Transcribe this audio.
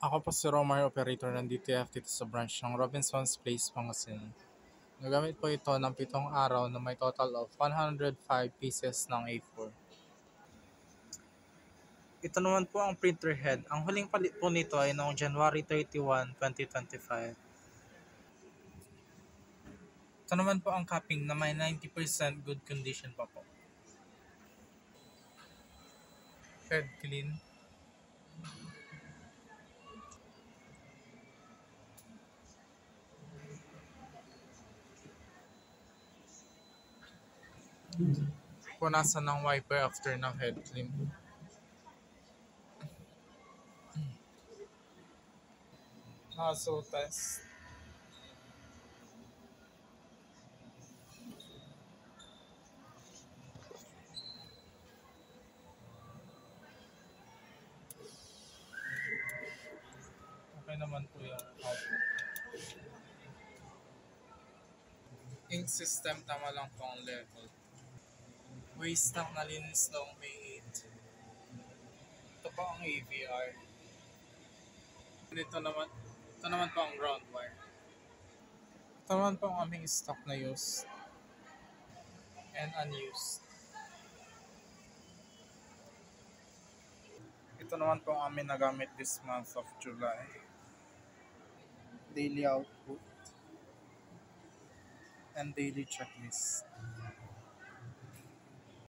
Ako po si Romar, operator ng DTF dito sa branch ng Robinson's Place, Pangasinan. Nagamit po ito ng 7 araw na may total of 105 pieces ng A4. Ito naman po ang printer head. Ang huling palit po nito ay noong January 31, 2025. Ito naman po ang capping na may 90% good condition pa po. Head clean. Punasan ng wiper after ng head clean. Nozzle test. Okay naman po yung output. Ink system, tama lang po ang level. Waste stock na linis noong May 8. Ito po ang AVR. Ito naman po ang ground wire. Ito naman po ang aming stock na used and unused. Ito naman po ang aming nagamit this month of July. Daily output and daily checklist.